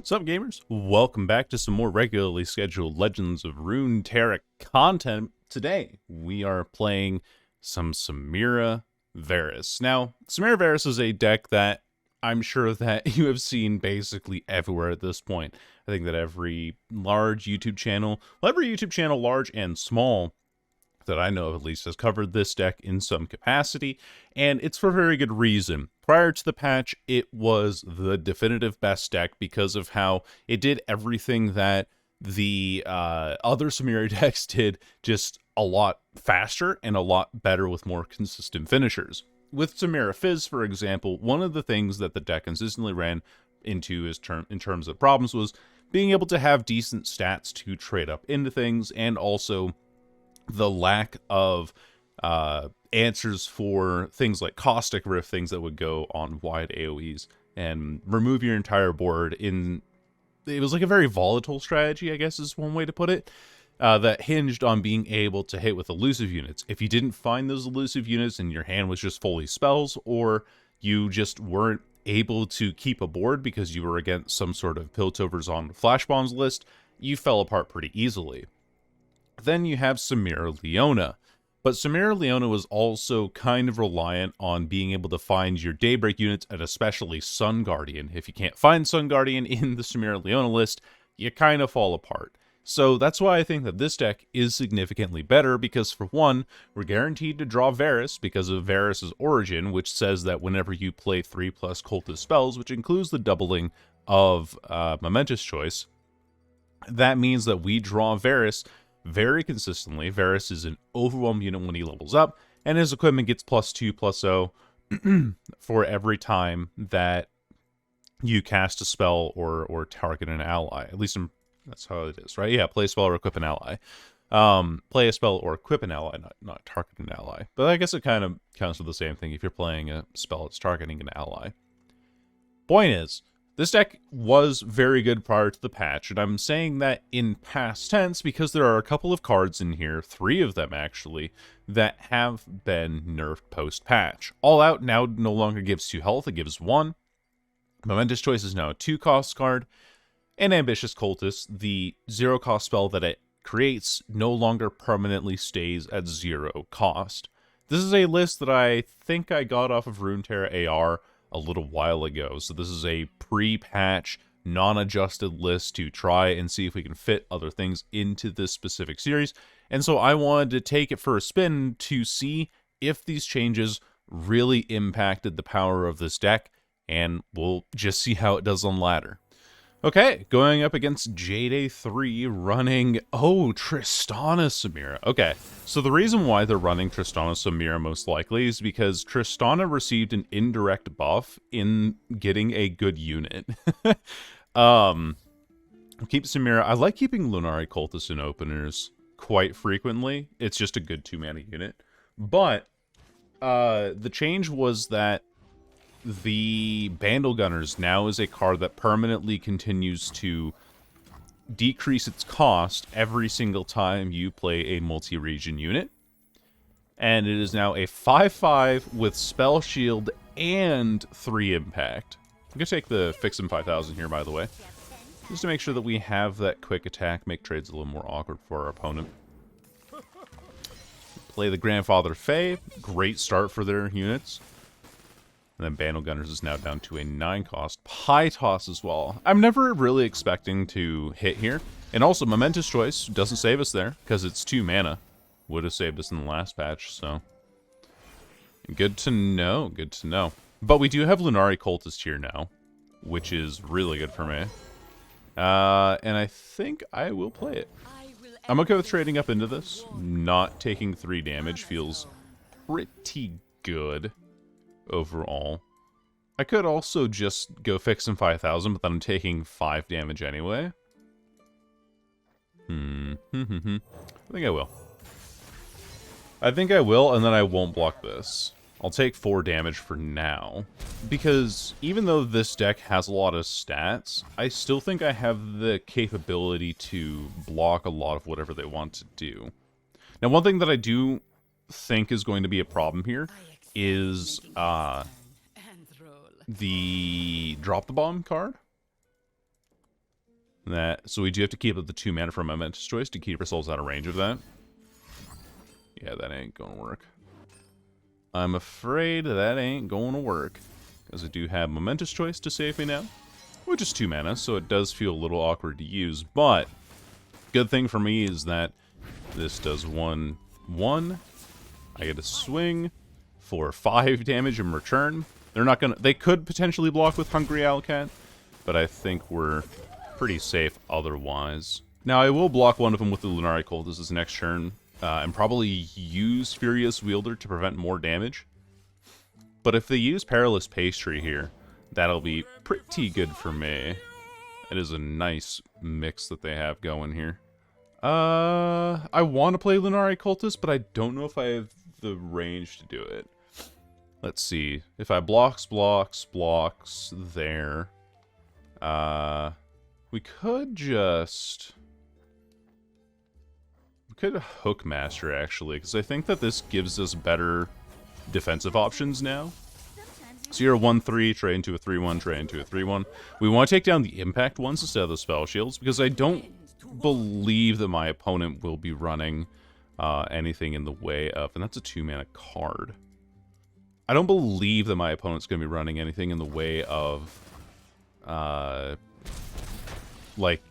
Sup gamers, welcome back to some more regularly scheduled Legends of Runeterra content. Today, we are playing some Samira Varus. Now, Samira Varus is a deck that I'm sure that you have seen basically everywhere at this point. I think that every large YouTube channel, large and small, that I know of at least, has covered this deck in some capacity, and it's for very good reason. Prior to the patch, it was the definitive best deck because of how it did everything that the other Samira decks did, just a lot faster and a lot better with more consistent finishers. With Samira Fizz, for example, one of the things that the deck consistently ran into in terms of problems was being able to have decent stats to trade up into things, and also the lack of answers for things like Caustic Rift, things that would go on wide AoEs and remove your entire board. It was like a very volatile strategy, I guess is one way to put it, that hinged on being able to hit with elusive units. If you didn't find those elusive units and your hand was just fully spells, or you just weren't able to keep a board because you were against some sort of Piltover's on Flash Bombs list, you fell apart pretty easily. Then you have Samira Leona. But Samira Leona was also kind of reliant on being able to find your Daybreak units, and especially Sun Guardian. If you can't find Sun Guardian in the Samira Leona list, you kind of fall apart. So that's why I think that this deck is significantly better, because for one, we're guaranteed to draw Varus because of Varus' origin, which says that whenever you play 3+ cultist spells, which includes the doubling of Momentous Choice, that means that we draw Varus very consistently. Varus is an overwhelmed unit when he levels up, and his equipment gets +2/+0 for every time that you cast a spell or target an ally. At least that's how it is, right? Yeah, play a spell or equip an ally. Play a spell or equip an ally, not target an ally. But I guess it kind of counts for the same thing if you're playing a spell that's targeting an ally. Point is, this deck was very good prior to the patch, and I'm saying that in past tense because there are a couple of cards in here, 3 of them actually, that have been nerfed post-patch. All Out now no longer gives 2 health, it gives 1. Momentous Choice is now a 2-cost card, and Ambitious Cultist, the 0-cost spell that it creates, no longer permanently stays at 0 cost. This is a list that I think I got off of Runeterra AR a little while ago, so this is a pre-patch, non-adjusted list to try and see if we can fit other things into this specific series, and so I wanted to take it for a spin to see if these changes really impacted the power of this deck, and we'll just see how it does on ladder. Okay, going up against Jade 3 running, Tristana Samira. Okay, so the reason why they're running Tristana Samira most likely is because Tristana received an indirect buff in getting a good unit. Keep Samira. I like keeping Lunari Cultists in openers quite frequently. It's just a good 2-mana unit. But the change was that the Bandle Gunners now is a card that permanently continues to decrease its cost every single time you play a multi-region unit. And it is now a 5/5 with Spell Shield and 3 Impact. I'm going to take the Fixin' 5000 here, by the way, just to make sure that we have that quick attack, make trades a little more awkward for our opponent. Play the Grandfather Fae, great start for their units. And then Bandle Gunners is now down to a 9-cost. High Toss as well. I'm never really expecting to hit here. And also, Momentous Choice doesn't save us there, because it's 2 mana. Would have saved us in the last patch, so good to know, good to know. But we do have Lunari Cultist here now, which is really good for me. And I think I will play it. I'm okay with trading up into this. Not taking 3 damage feels pretty good overall. I could also just go Fixin' 5000, but then I'm taking 5 damage anyway. I think I will. And then I won't block this. I'll take 4 damage for now, because even though this deck has a lot of stats, I still think I have the capability to block a lot of whatever they want to do. Now, one thing that I do think is going to be a problem here is the Drop the Bomb card. So we do have to keep up the 2 mana from Momentous Choice to keep ourselves out of range of that. Yeah, that ain't gonna work. I'm afraid that ain't gonna work. Because I do have Momentous Choice to save me now. Which is 2 mana, so it does feel a little awkward to use. But, good thing for me is that this does 1/1. I get a swing for 5 damage in return. They're not gonna... They could potentially block with Hungry Owlcat, but I think we're pretty safe otherwise. Now, I will block one of them with the Lunari Cultist this next turn, and probably use Furious Wielder to prevent more damage. But if they use Perilous Pastry here, that'll be pretty good for me. It is a nice mix that they have going here. I want to play Lunari Cultist, but I don't know if I have the range to do it. Let's see. If I blocks there. We could just... We could Hookmaster, actually, because I think that this gives us better defensive options now. So you're a 1/3, trade into a 3/1, trade into a 3/1. We want to take down the impact ones instead of the spell shields, because I don't believe that my opponent will be running anything in the way of... And that's a 2-mana card. I don't believe that my opponent's going to be running anything in the way of... like,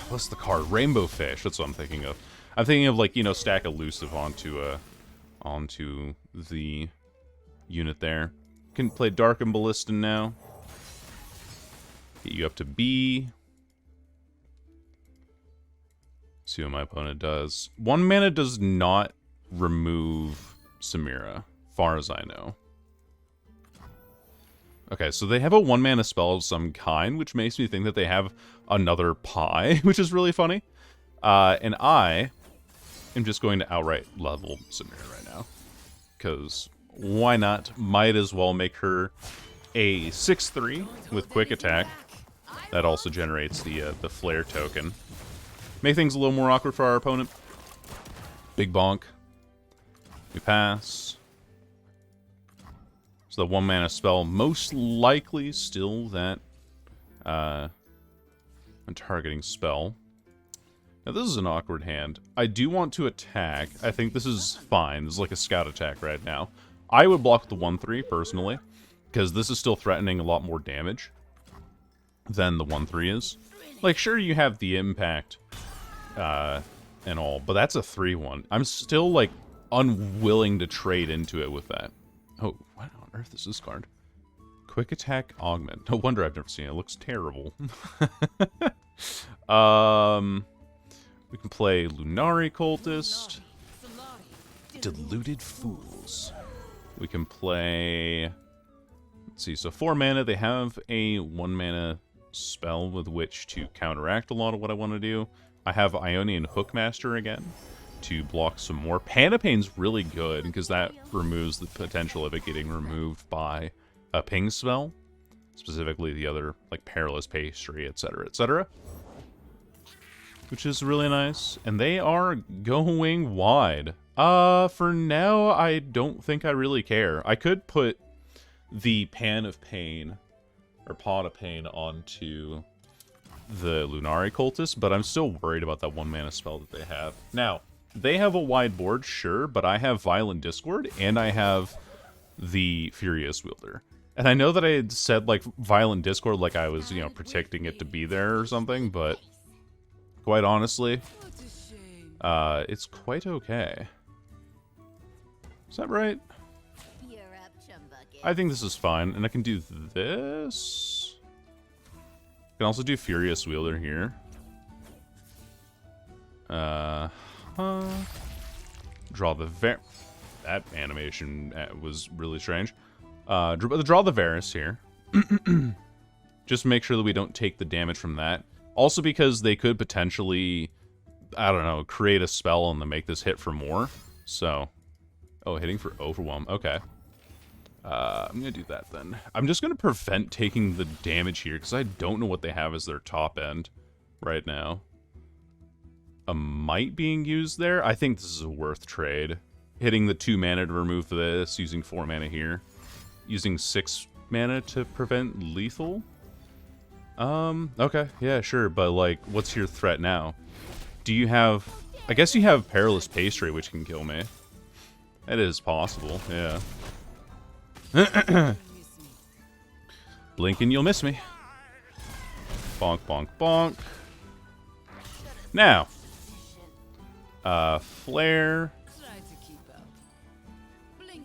what's the card? Rainbow Fish, that's what I'm thinking of. I'm thinking of, like, you know, stack Elusive onto the unit there. Can play Dark and Ballista now. Get you up to B. See what my opponent does. 1 mana does not remove Samira, far as I know. Okay, so they have a 1 mana spell of some kind, which makes me think that they have another pie, which is really funny. And I am just going to outright level Samira right now. Because why not? Might as well make her a 6/3 with quick attack. That also generates the flare token. Make things a little more awkward for our opponent. Big bonk. We pass. So the 1 mana spell, most likely still that a targeting spell. Now this is an awkward hand. I do want to attack. I think this is fine. This is like a scout attack right now. I would block the 1/3 personally, because this is still threatening a lot more damage than the 1/3 is. Like, sure, you have the impact and all, but that's a 3/1. I'm still, like, unwilling to trade into it with that. Oh, what on earth is this card? Quick Attack Augment. No wonder I've never seen it. It looks terrible. We can play Lunari Cultist. Deluded Fools. We can play... Let's see, so 4 mana. They have a 1 mana spell with which to counteract a lot of what I want to do. I have Ionian Hookmaster again to block some more. Panapain's really good, because that removes the potential of it getting removed by a ping spell. Specifically the other, like, Perilous Pastry, etc., etc. Which is really nice. And they are going wide. For now, I don't think I really care. I could put the Pan of Pain, or Pot of Pain, onto the Lunari Cultist, but I'm still worried about that 1 mana spell that they have. Now, they have a wide board, sure, but I have Violent Discord, and I have the Furious Wielder. And I know that I had said, like, Violent Discord like I was, you know, predicting it to be there or something, but quite honestly, it's quite okay. Is that right? I think this is fine, and I can do this. I can also do Furious Wielder here. Draw the that animation was really strange. Draw the Varus here. Just make sure that we don't take the damage from that. Also because they could potentially, I don't know, create a spell and then make this hit for more. So, oh, hitting for Overwhelm. Okay. I'm going to do that then. I'm just going to prevent taking the damage here because I don't know what they have as their top end right now. A Might being used there? I think this is a worth trade. Hitting the 2 mana to remove this, using 4 mana here. Using 6 mana to prevent lethal. Okay, yeah, sure, but, like, what's your threat now? Do you have... I guess you have Perilous Pastry, which can kill me. It is possible, yeah. Blink and you'll miss me. Bonk, bonk, bonk. Now. Flare.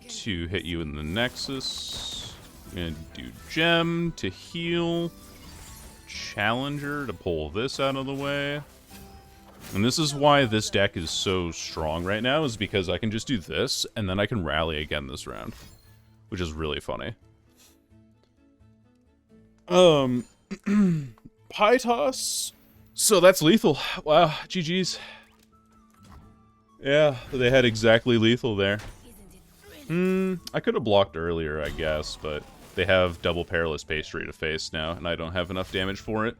To hit you in the Nexus. I'm gonna do Gem to heal. Challenger to pull this out of the way. And this is why this deck is so strong right now, is because I can just do this, and then I can rally again this round. Which is really funny. Pie Toss. So that's lethal. Wow, GG's. Yeah, they had exactly lethal there. I could have blocked earlier, I guess, but they have double Perilous Pastry to face now, and I don't have enough damage for it.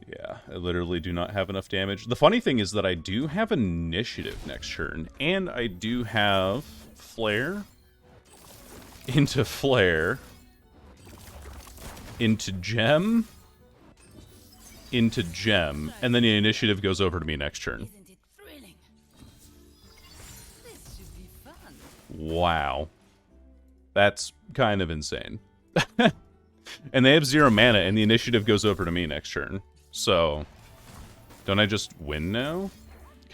Yeah, I literally do not have enough damage. The funny thing is that I do have initiative next turn, and I do have Flare into Flare into Gem into Gem, and then the initiative goes over to me next turn. Wow. That's kind of insane. And they have 0 mana, and the initiative goes over to me next turn. So, don't I just win now?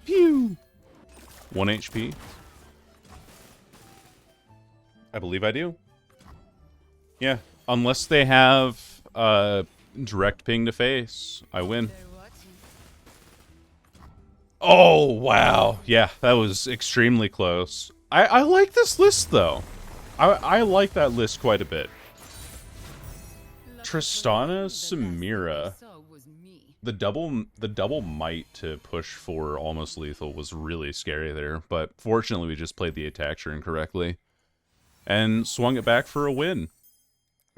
Pew! 1 HP. I believe I do. Yeah, unless they have direct ping to face, I win. Oh, wow. Yeah, that was extremely close. I like this list, though. I like that list quite a bit. Tristana, Samira. The double might to push for almost lethal was really scary there, but fortunately we just played the attack turn correctly. And swung it back for a win.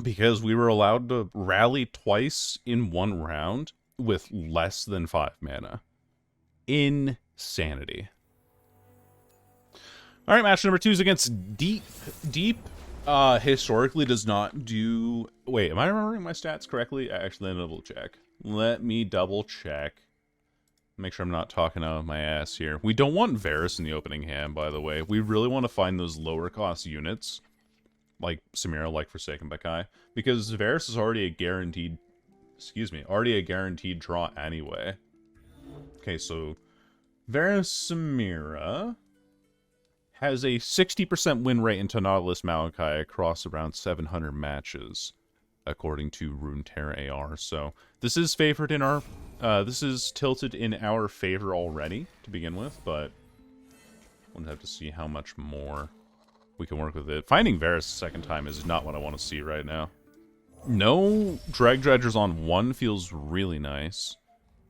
Because we were allowed to rally twice in one round with less than 5 mana. Insanity. Alright, match number 2 is against Deep. Deep, historically does not do... Wait, am I remembering my stats correctly? Actually, let me double check. Let me double check. Make sure I'm not talking out of my ass here. We don't want Varus in the opening hand, by the way. We really want to find those lower cost units. Like Samira, like Forsaken by Kai. Because Varus is already a guaranteed... Excuse me. Already a guaranteed draw anyway. Okay, so... Varus Samira... has a 60% win rate into Nautilus Malachi across around 700 matches, according to Runeterra AR. So this is favored in our, this is tilted in our favor already to begin with, but we'll have to see how much more we can work with it. Finding Varus a second time is not what I want to see right now. No Drag Dredgers on 1 feels really nice.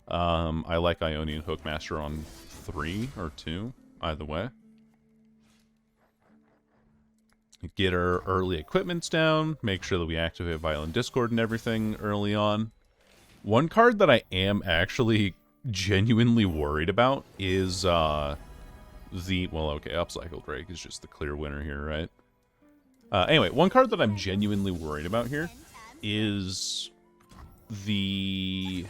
I like Ionian Hookmaster on 3 or 2, either way. Get our early equipments down, make sure that we activate Violent Discord and everything early on. One card that I am actually genuinely worried about is well, okay, Upcycle Drake is just the clear winner here, right? Anyway, one card that I'm genuinely worried about here is the...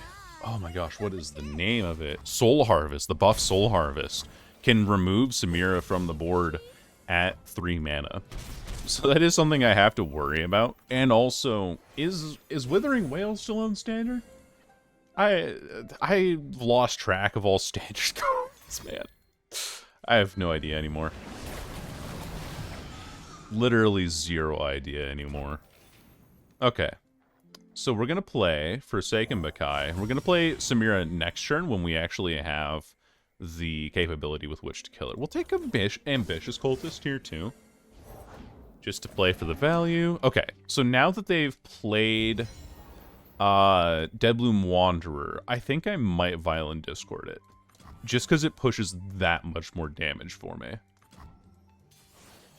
Oh my gosh, what is the name of it? Soul Harvest, the buff Soul Harvest, can remove Samira from the board at 3 mana. So that is something I have to worry about. And also, is Withering Wail still on standard? I've lost track of all standard cards, man. I have no idea anymore. Literally 0 idea anymore. Okay. So we're gonna play Forsaken Bakai. We're gonna play Samira next turn when we actually have the capability with which to kill it. We'll take Ambitious Cultist here too, just to play for the value. Okay, so now that they've played Deadbloom Wanderer, I think I might Violent Discord it, just because it pushes that much more damage for me.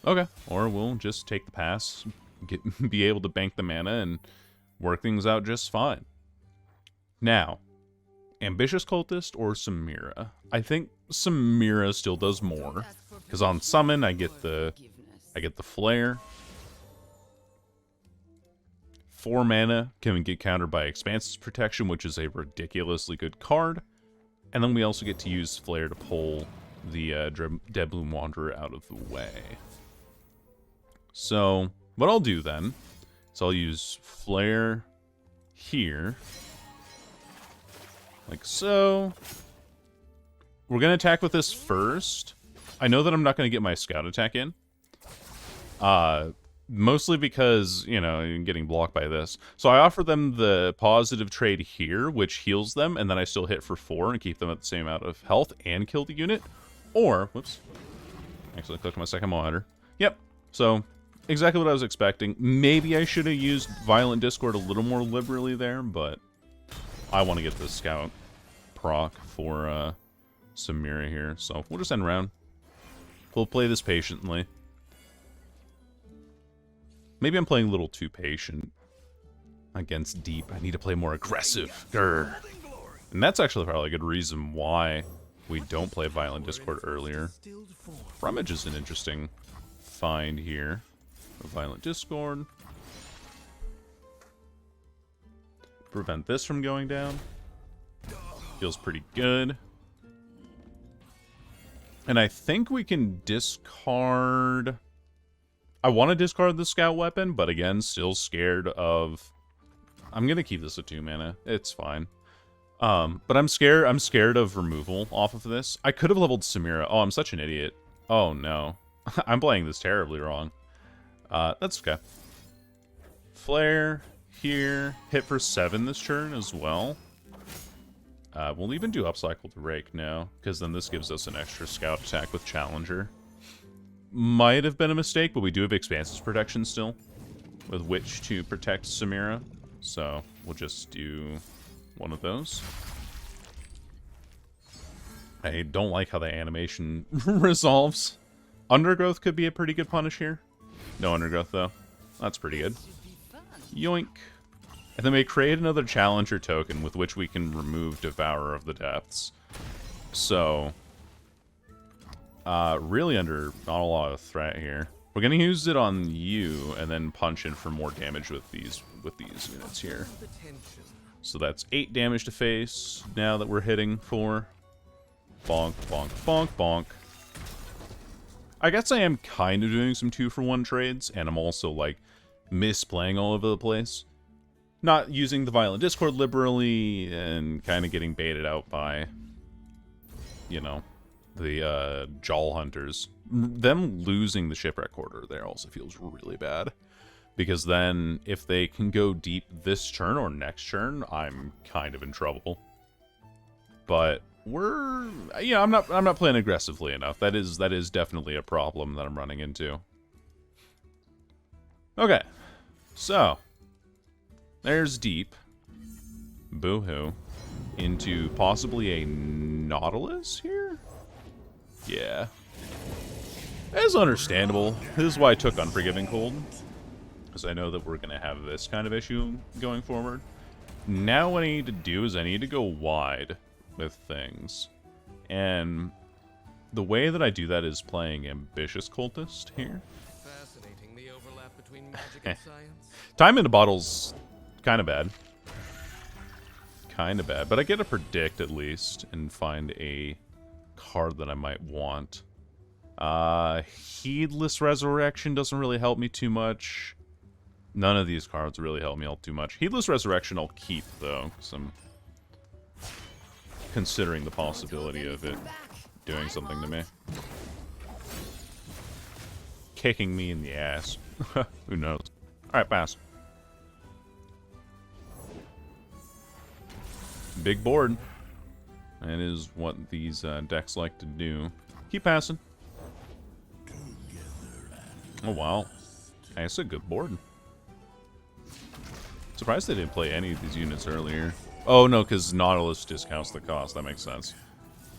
Okay, or we'll just take the pass, be able to bank the mana, and work things out just fine. Now, Ambitious Cultist or Samira? I think Samira still does more, because on summon I get the flare. 4 mana can get countered by Expanse's Protection, which is a ridiculously good card. And then we also get to use Flare to pull the Deadbloom Wanderer out of the way. So, what I'll do then is I'll use Flare here. Like so. We're going to attack with this first. I know that I'm not going to get my Scout attack in. Mostly because, you know, I'm getting blocked by this. So I offer them the positive trade here, which heals them, and then I still hit for 4 and keep them at the same amount of health and kill the unit. Or, whoops. Actually, I clicked my second monitor. Yep. So, exactly what I was expecting. Maybe I should have used Violent Discord a little more liberally there, but I want to get the Scout proc for Samira here. So, we'll just end round. We'll play this patiently. Maybe I'm playing a little too patient against Deep. I need to play more aggressive. Grr. And that's actually probably a good reason why we don't play Violent Discord earlier. Rummage is an interesting find here. Violent Discord. Prevent this from going down. Feels pretty good. And I think we can discard... I want to discard the Scout weapon, but again, still scared of... I'm going to keep this at 2 mana. It's fine. But I'm scared of removal off of this. I could have leveled Samira. Oh, I'm such an idiot. Oh, no. I'm playing this terribly wrong. That's okay. Flare here. Hit for 7 this turn as well. We'll even do Upcycle to Rake now, because then this gives us an extra Scout attack with Challenger. Might have been a mistake, but we do have Expanse's Protection still, with which to protect Samira. So we'll just do one of those. I don't like how the animation resolves. Undergrowth could be a pretty good punish here. No Undergrowth, though. That's pretty good. Yoink. And then we create another Challenger token with which we can remove Devourer of the Depths. So... really under not a lot of threat here. We're gonna use it on you and then punch in for more damage with these units here. So that's 8 damage to face now that we're hitting for. Bonk, bonk, bonk, bonk. I guess I am kind of doing some 2-for-1 trades, and I'm also like misplaying all over the place. Not using the Violent Discord liberally and kind of getting baited out by, you know, the Jawl Hunters. Them losing the Shipwreck Quarter there also feels really bad. Because then, if they can go deep this turn or next turn, I'm kind of in trouble. But I'm not playing aggressively enough. That is definitely a problem that I'm running into. Okay. So, there's Deep. Boo-hoo. Into possibly a Nautilus here? Yeah. It's understandable. This is why I took Unforgiving Cold. Because I know that we're going to have this kind of issue going forward. Now what I need to do is I need to go wide with things. And the way that I do that is playing Ambitious Cultist here. Fascinating, the overlap between magic and science. Time in a bottle's kind of bad. Kind of bad. But I get to predict at least and find a card that I might want. Heedless Resurrection doesn't really help me too much. None of these cards really help me out too much. Heedless Resurrection I'll keep, though, because I'm considering the possibility of it doing something to me. Kicking me in the ass. Who knows? Alright, pass. Big board. That is what these decks like to do. Keep passing. Oh, wow. That's a good board. Surprised they didn't play any of these units earlier. Oh, no, because Nautilus discounts the cost. That makes sense.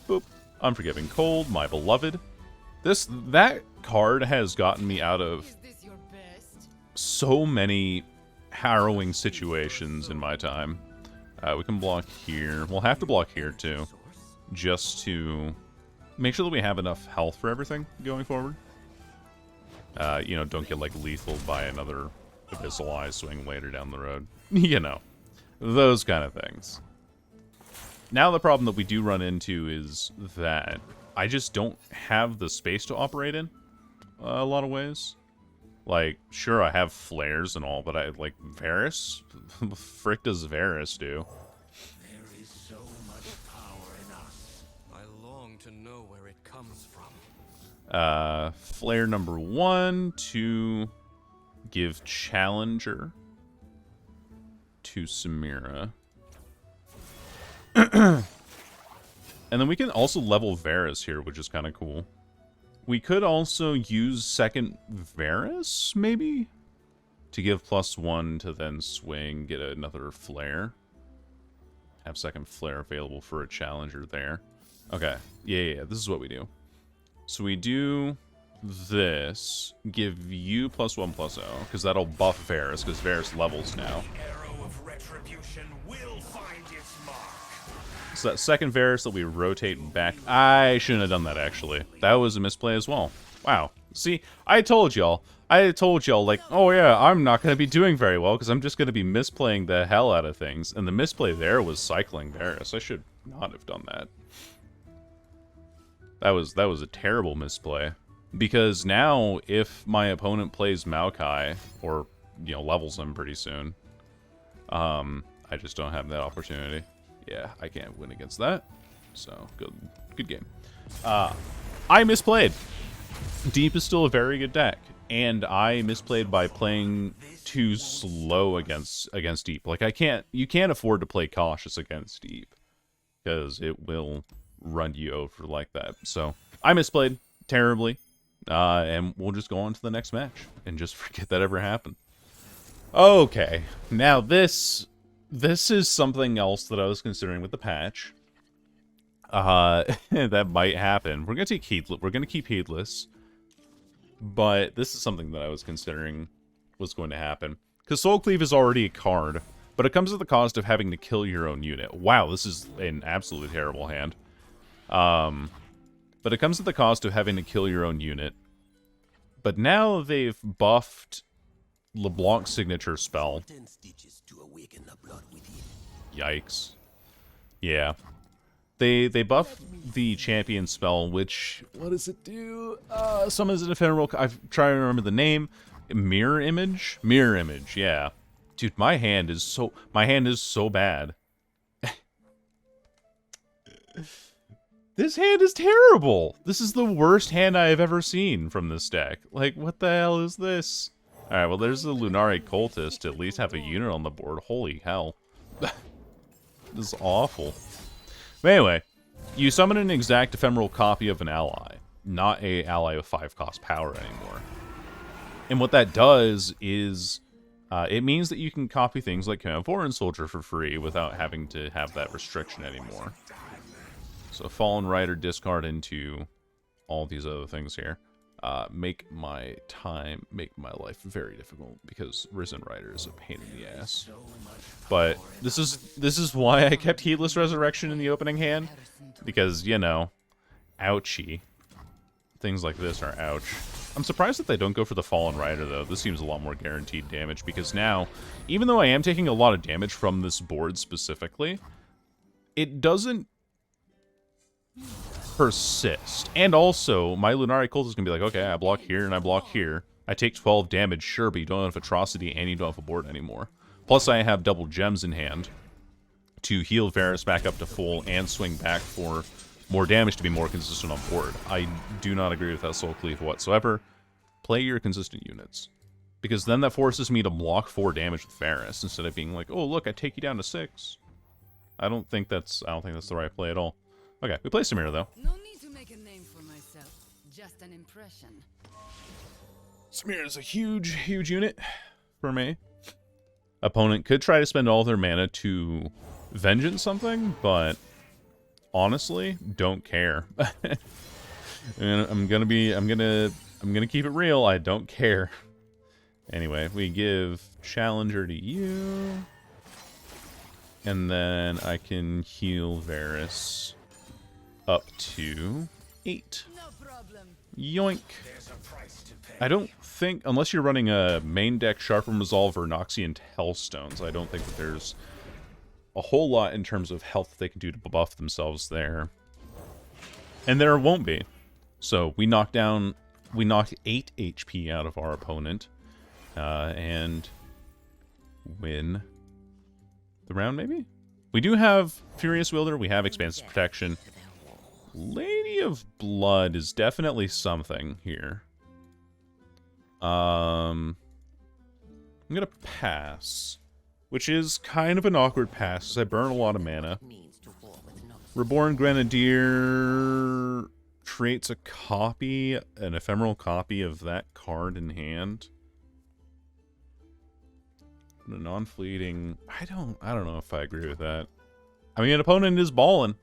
Boop. Unforgiving Cold, my beloved. That card has gotten me out of so many harrowing situations in my time. We can block here. We'll have to block here, too. Just to make sure that we have enough health for everything going forward. You know, don't get, like, lethal by another Abyssal Eye swing later down the road. You know, those kind of things. Now the problem that we do run into is that I just don't have the space to operate in a lot of ways. Like, sure, I have flares and all, but I, like, Varus? The frick does Varus do? There is so much power in us. I long to know where it comes from. Flare number 1 to give Challenger to Samira. And then we can also level Varus here, which is kind of cool. We could also use second Varus, maybe? To give +1 to then swing, get another flare. Have second flare available for a challenger there. Okay, yeah, this is what we do. So we do this, give you +1/+0, because that'll buff Varus, because Varus levels now. Arrow of retribution will find its mark. So that second Varus that we rotate back... I shouldn't have done that, actually. That was a misplay as well. Wow. See, I told y'all, like, oh yeah, I'm not going to be doing very well, because I'm just going to be misplaying the hell out of things. And the misplay there was cycling Varus. I should not have done that. That was a terrible misplay. Because now, if my opponent plays Maokai, or, you know, levels him pretty soon, I just don't have that opportunity. Yeah, I can't win against that. So, good game. I misplayed. Deep is still a very good deck, and I misplayed by playing too slow against Deep. Like, you can't afford to play cautious against Deep, because it will run you over like that. So, I misplayed terribly, and we'll just go on to the next match, and just forget that ever happened. Okay, now this is something else that I was considering with the patch. That might happen. We're gonna take Heedless. We're gonna keep Heedless, but this is something that I was considering was going to happen. Because Soul Cleave is already a card, but it comes at the cost of having to kill your own unit. Wow, this is an absolutely terrible hand. But it comes at the cost of having to kill your own unit. But now they've buffed LeBlanc's signature spell. 10 stitches to awaken the blood within. Yikes. Yeah. They buff the champion spell, which... What does it do? Summons an ephemeral... I'm trying to remember the name. Mirror Image? Mirror Image, yeah. Dude, my hand is so bad. This hand is terrible! This is the worst hand I have ever seen from this deck. Like, what the hell is this? Alright, well, there's the Lunari Cultist to at least have a unit on the board. Holy hell. This is awful. But anyway, you summon an exact ephemeral copy of an ally, not a ally with 5-cost power anymore. And what that does is, it means that you can copy things like Command Foreign Soldier for free without having to have that restriction anymore. So Fallen Rider, discard into all these other things here. Make my life very difficult, because Risen Rider is a pain in the ass. But this is why I kept Heedless Resurrection in the opening hand, because, you know, ouchie. Things like this are ouch. I'm surprised that they don't go for the Fallen Rider, though. This seems a lot more guaranteed damage, because now, even though I am taking a lot of damage from this board specifically, it doesn't persist. And also, my Lunari Cultist can be like, okay, I block here and I block here. I take 12 damage, sure, but you don't have Atrocity and you don't have a board anymore. Plus, I have double gems in hand to heal Varus back up to full and swing back for more damage to be more consistent on board. I do not agree with that Soul Cleave whatsoever. Play your consistent units, because then that forces me to block 4 damage with Varus instead of being like, oh look, I take you down to 6. I don't think that's the right play at all. Okay, we play Samira though. No need to make a name for myself, just an impression. Samira is a huge unit for me. Opponent could try to spend all their mana to vengeance something, but honestly, don't care. And I'm gonna keep it real. I don't care. Anyway, we give Challenger to you, and then I can heal Varus up to 8. No problem. Yoink. There's a price to pay. I don't think, unless you're running a main deck Sharpen Resolve or Noxian Hellstones, I don't think that there's a whole lot in terms of health they can do to buff themselves there. And there won't be. So we knocked 8 HP out of our opponent, and win the round, maybe? We do have Furious Wielder, we have Expansive Protection. Lady of Blood is definitely something here. I'm gonna pass, which is kind of an awkward pass, because I burn a lot of mana. Reborn Grenadier creates a copy, an ephemeral copy of that card in hand. A non-fleeting. I don't know if I agree with that. I mean, an opponent is balling.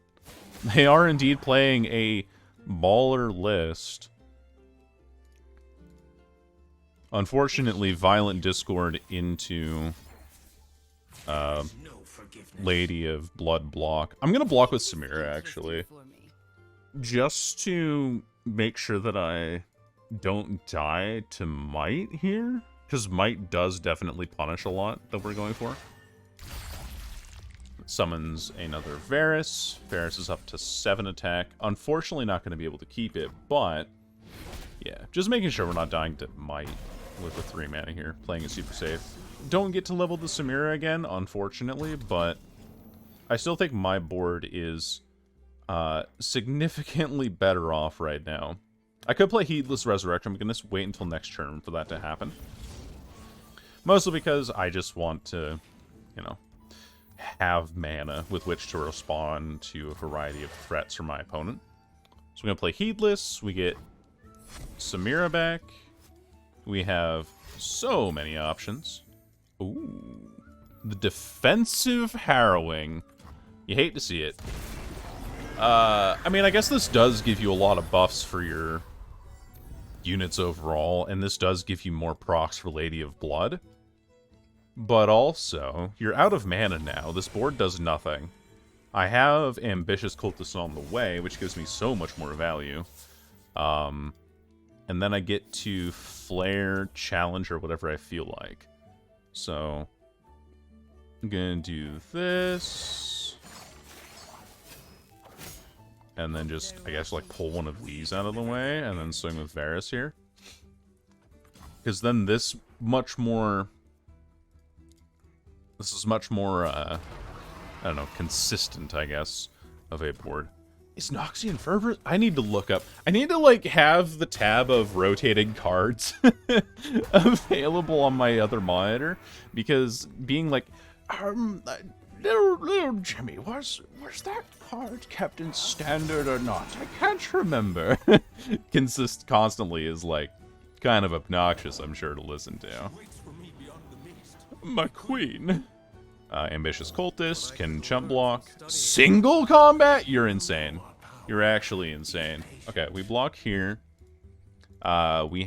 They are indeed playing a baller list. Unfortunately, Violent Discord into Lady of Blood block. I'm gonna block with Samira, actually, just to make sure that I don't die to Might here, because Might does definitely punish a lot that we're going for. Summons another Varus. Varus is up to 7 attack. Unfortunately, not going to be able to keep it, but yeah, just making sure we're not dying to Might with the 3 mana here. Playing it super safe. Don't get to level the Samira again, unfortunately, but I still think my board is significantly better off right now. I could play Heedless Resurrection. I'm going to wait until next turn for that to happen. Mostly because I just want to, you know, have mana with which to respond to a variety of threats from my opponent. So we're going to play Heedless. We get Samira back. We have so many options. Ooh. The Defensive Harrowing. You hate to see it. I mean, I guess this does give you a lot of buffs for your units overall, and this does give you more procs for Lady of Blood. But also, you're out of mana now. This board does nothing. I have Ambitious Cultist on the way, which gives me so much more value. And then I get to Flare, Challenge, or whatever I feel like. So, I'm gonna do this. And then just, I guess, like, pull one of these out of the way, and then swing with Varus here. Because then this is much more, I don't know, consistent, I guess, of a board. Is Noxian Fervor? I need to look up. I need to, like, have the tab of rotating cards available on my other monitor. Because being like, little Jimmy, was that card kept in standard or not? I can't remember. Constantly is, like, kind of obnoxious, I'm sure, to listen to. My queen. Ambitious Cultist can chump block. Single combat? You're insane. You're actually insane. Okay, we block here. We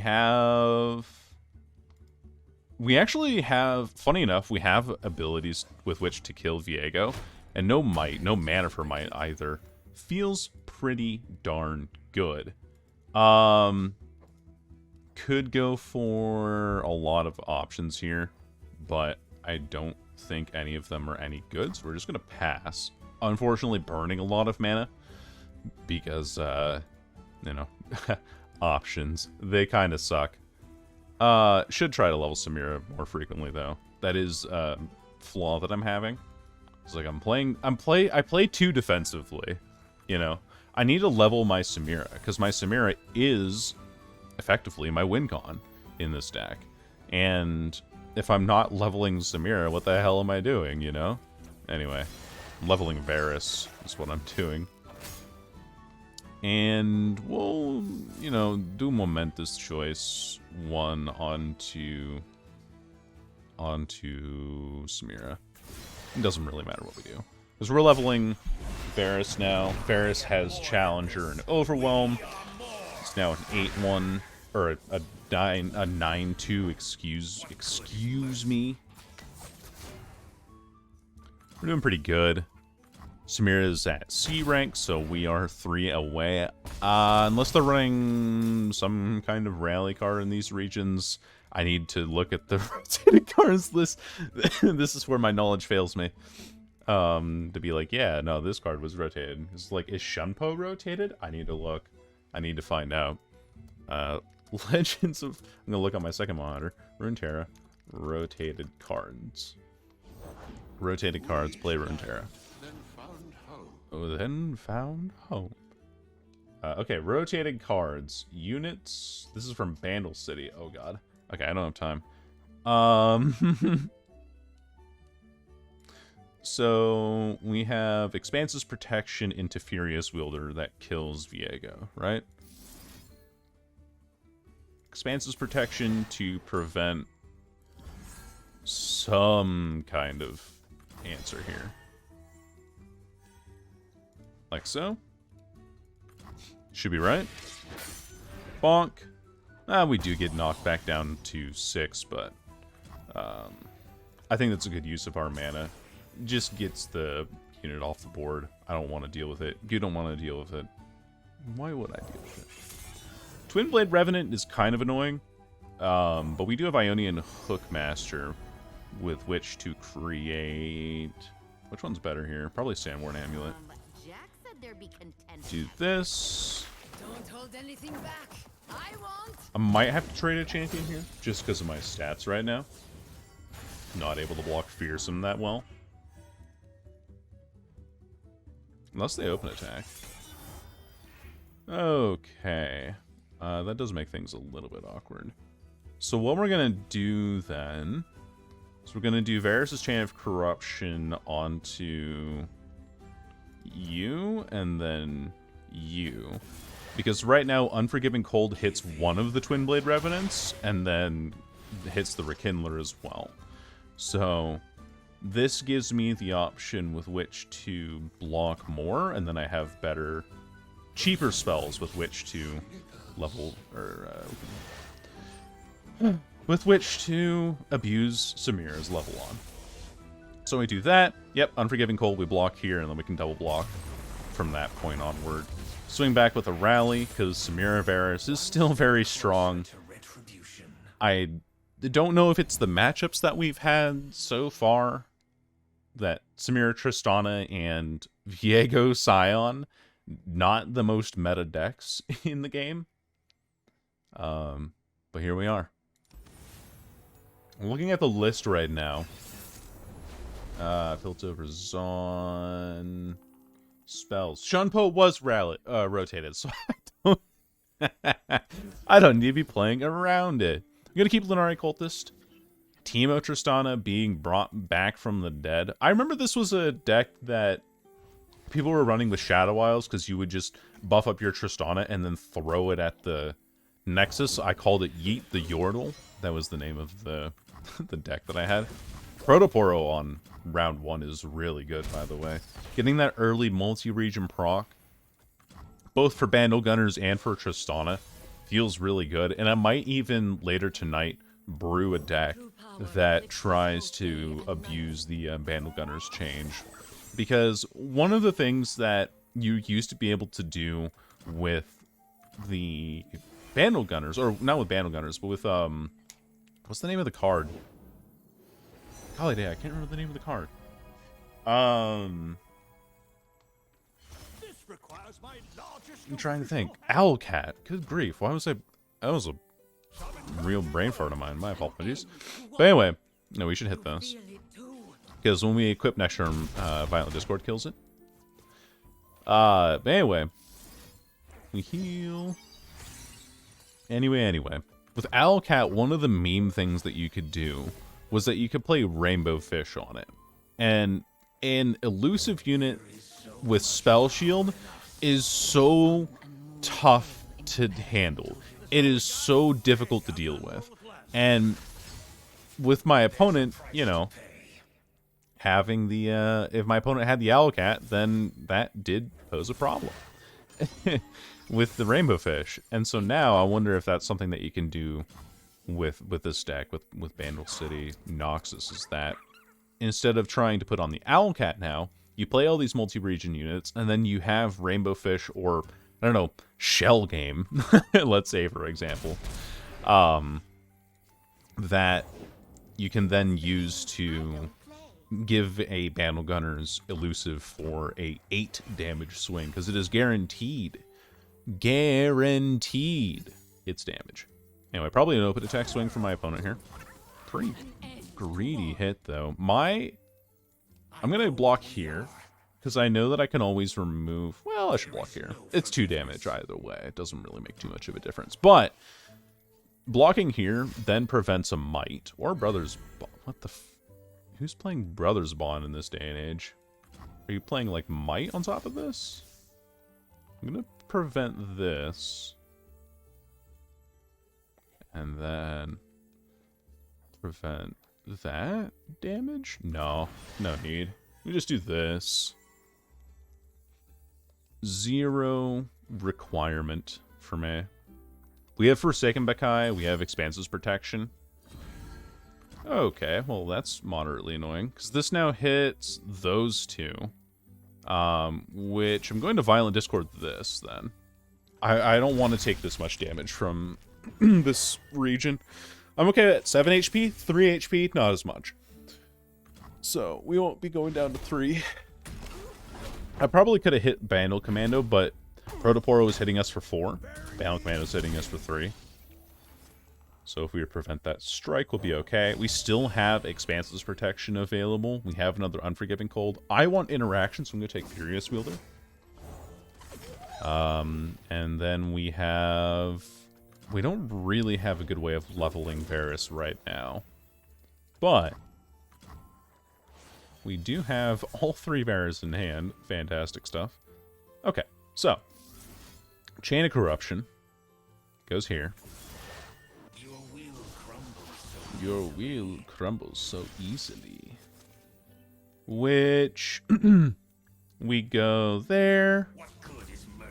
actually have, funny enough, we have abilities with which to kill Viego. And no Might, no mana for Might either. Feels pretty darn good. Could go for a lot of options here, but I don't think any of them are any good, so we're just gonna pass. Unfortunately, burning a lot of mana because, you know, options, they kind of suck. Should try to level Samira more frequently, though. That is a flaw that I'm having. It's like I play too defensively, you know. I need to level my Samira, because my Samira is effectively my win con in this deck. And if I'm not leveling Samira, what the hell am I doing, you know? Anyway, I'm leveling Varus is what I'm doing. And we'll, you know, do momentous choice 1 onto Samira. It doesn't really matter what we do. Because we're leveling Varus now. Varus has Challenger and Overwhelm. It's now an 8-1, or a 9-2, excuse me. We're doing pretty good. Samira is at C rank, so we are 3 away. Unless they're running some kind of rally card in these regions, I need to look at the rotated cards list. This is where my knowledge fails me. To be like, yeah, no, this card was rotated. It's like, is Shunpo rotated? I need to look. I need to find out. Legends of... I'm gonna look on my second monitor. Runeterra. Rotated cards. Rotated cards, play Runeterra. Oh, then found hope. Okay, rotated cards. Units. This is from Bandle City. Oh, God. Okay, I don't have time. So, we have Expanse's Protection into Furious Wielder that kills Viego, right? Expanse's Protection to prevent some kind of answer here. Like so. Should be right. Bonk. We do get knocked back down to 6, but I think that's a good use of our mana. Just gets the unit off the board. I don't want to deal with it. You don't want to deal with it. Why would I deal with it? Twin Blade Revenant is kind of annoying, but we do have Ionian Hookmaster with which to create... Which one's better here? Probably Sandworn Amulet. Do this. Don't hold anything back. I won't. I might have to trade a champion here, just because of my stats right now. Not able to block Fearsome that well. Unless they open attack. Okay. That does make things a little bit awkward. So what we're going to do then... is we're going to do Varus' Chain of Corruption onto... you, and then you. Because right now, Unforgiving Cold hits one of the Twin Blade Revenants, and then hits the Rekindler as well. So, this gives me the option with which to block more, and then I have better, cheaper spells with which to level, or, with which to abuse Samira's level on. So we do that. Yep, Unforgiving Cold, we block here, and then we can double block from that point onward. Swing back with a rally, because Samira Varus is still very strong. I don't know if it's the matchups that we've had so far, that Samira Tristana and Viego Scion, not the most meta decks in the game. But here we are. Looking at the list right now. Piltover Zon spells. Shunpo was rotated, so I don't need to be playing around it. I'm gonna keep Lunari Cultist. Teemo Tristana being brought back from the dead. I remember this was a deck that people were running with Shadow Isles because you would just buff up your Tristana and then throw it at the Nexus. I called it Yeet the Yordle. That was the name of the the deck that I had. Protoporo on round 1 is really good, by the way. Getting that early multi-region proc, both for Bandle Gunners and for Tristana, feels really good. And I might even, later tonight, brew a deck that tries to abuse the Bandle Gunners change. Because one of the things that you used to be able to do with the Bandle Gunners, or not with Bandle Gunners, but with, what's the name of the card? Golly day, I can't remember the name of the card. I'm trying to think. Owlcat. Good grief. Why was I... That was a real brain fart of mine. My apologies. But anyway, no, we should hit this. Because when we equip next turn, Violent Discord kills it. But anyway. We heal. Anyway. With Owlcat, one of the meme things that you could do was that you could play Rainbow Fish on it. And an elusive unit with Spell Shield is so tough to handle. It is so difficult to deal with. And with my opponent, you know, having the, if my opponent had the Owlcat, then that did pose a problem with the Rainbow Fish. And so now I wonder if that's something that you can do with this deck, with Bandle City Noxus, is that instead of trying to put on the Owlcat now, you play all these multi-region units, and then you have Rainbow Fish or, I don't know, Shell Game, let's say, for example, that you can then use to give a Bandle Gunner's elusive for a 8 damage swing, because it is guaranteed its damage. Anyway, probably an open attack swing from my opponent here. Pretty greedy hit, though. I'm going to block here, because I know that I can always remove... Well, I should block here. It's 2 damage either way. It doesn't really make too much of a difference. But blocking here then prevents a Might. Or Brothers... What the... Who's playing Brothers Bond in this day and age? Are you playing, like, Might on top of this? I'm going to prevent this. And then prevent that damage? No need. We just do this. 0 requirement for me. We have Forsaken Bekai, we have Expanse's Protection. Okay, well that's moderately annoying, because this now hits those 2. Which I'm going to Violent Discord this, then. I don't want to take this much damage from this region. I'm okay at 7 HP, 3 HP, not as much. So, we won't be going down to 3. I probably could have hit Bandle Commando, but Protoporo was hitting us for 4. Bandle Commando is hitting us for 3. So if we prevent that strike, we'll be okay. We still have Expanse's Protection available. We have another Unforgiving Cold. I want interaction, so I'm going to take Furious Wielder. And then we have... We don't really have a good way of leveling Varus right now. But we do have all 3 Varus in hand. Fantastic stuff. Okay, so Chain of Corruption goes here. Your wheel crumbles so easily. Which we go there.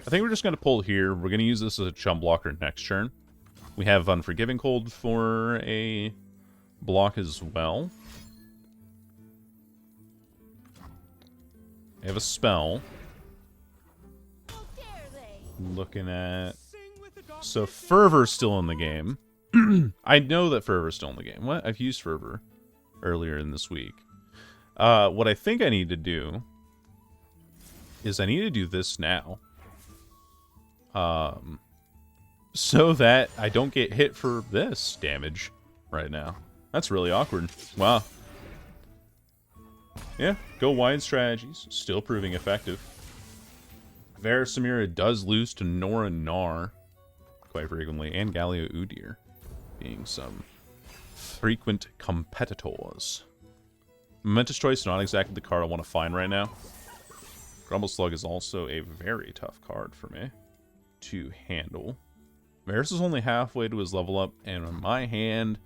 I think we're just going to pull here. We're going to use this as a chum blocker next turn. We have Unforgiving Cold for a block as well. We have a spell. Looking at... So Fervor's still in the game. I know that Fervor's still in the game. What? I've used Fervor earlier in this week. What I think I need to do is I need to do this now. So that I don't get hit for this damage right now. That's really awkward. Wow. Yeah, go wide strategies. Still proving effective. Varus Samira does lose to Nora Nar quite frequently, and Gallia Udir being some frequent competitors. Momentous Choice, not exactly the card I want to find right now. Grumble Slug is also a very tough card for me to handle. Varus is only halfway to his level up, and my hand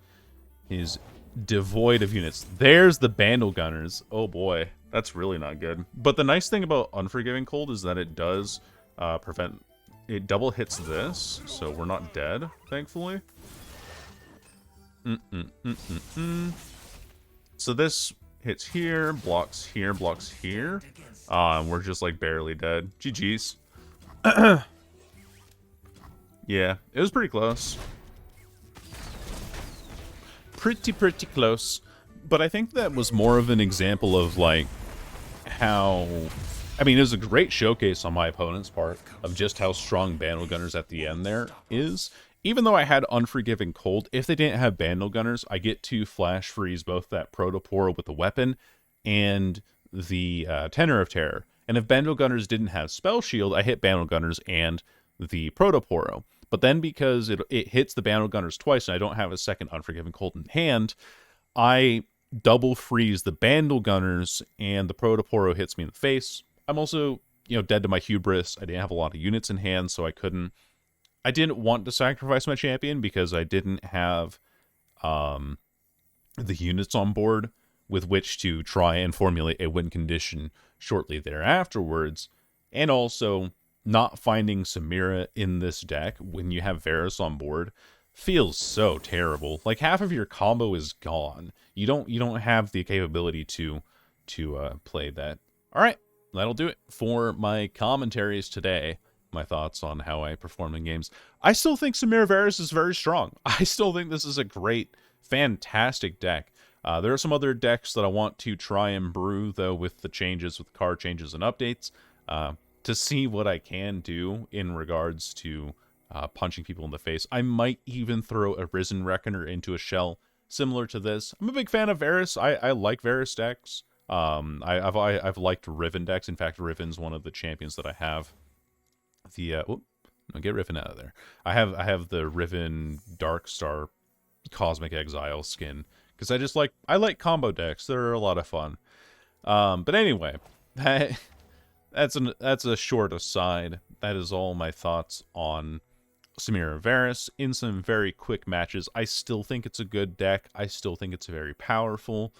is devoid of units. There's the Bandle Gunners. Oh boy, that's really not good. But the nice thing about Unforgiving Cold is that it does prevent... It double hits this, so we're not dead, thankfully. So this hits here, blocks here, blocks here. And we're just like barely dead. GG's. Yeah, it was pretty close. Pretty close. But I think that was more of an example of like how... I mean, it was a great showcase on my opponent's part of just how strong Bandle Gunners at the end there is. Even though I had Unforgiving Cold, if they didn't have Bandle Gunners, I get to flash freeze both that Protoporo with the weapon and the Tenor of Terror. And if Bandle Gunners didn't have Spell Shield, I hit Bandle Gunners and the Protoporo. But then because it hits the Bandle Gunners twice and I don't have a second Unforgiving Cold in hand, I double freeze the Bandle Gunners and the Protoporo hits me in the face. I'm also, dead to my hubris. I didn't have a lot of units in hand, so I didn't want to sacrifice my champion because I didn't have the units on board with which to try and formulate a win condition shortly thereafterwards. And also, not finding Samira in this deck when you have Varus on board feels so terrible. Like, half of your combo is gone. You don't have the capability to play that. All right. that'll do it for my commentaries today. My thoughts on how I perform in games. I still think Samira Varus is very strong. I still think this is a great, fantastic deck. There are some other decks that I want to try and brew, though, with the changes, with card changes and updates, to see what I can do in regards to punching people in the face. I might even throw a Risen Reckoner into a shell similar to this. I'm a big fan of Varus. I like Varus decks. I've liked Riven decks. In fact, Riven's one of the champions that I have. No, get Riven out of there. I have the Riven Darkstar Cosmic Exile skin because I like combo decks. They're a lot of fun. But anyway, that's a short aside. That is all my thoughts on Samira Varus in some very quick matches. I still think it's a good deck. I still think it's very powerful,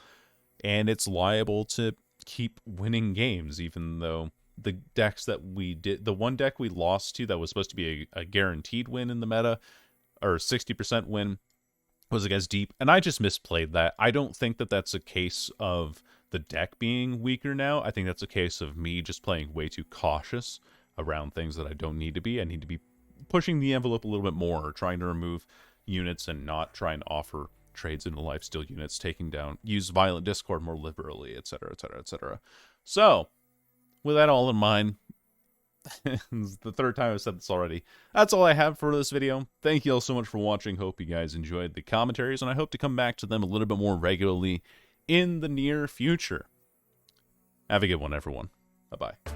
and it's liable to keep winning games, even though the decks that we did, the one deck we lost to that was supposed to be a guaranteed win in the meta, or 60% win, was against Deep, and I just misplayed that. I don't think that that's a case of the deck being weaker now. I think that's a case of me just playing way too cautious around things that I don't need to be. I need to be pushing the envelope a little bit more, or trying to remove units and not trying to offer trades into lifesteal units, use Violent Discord more liberally, etc., etc., etc. So, with that all in mind, it's the third time I've said this already. That's all I have for this video. Thank you all so much for watching. Hope you guys enjoyed the commentaries, and I hope to come back to them a little bit more regularly in the near future. Have a good one, everyone. Bye-bye.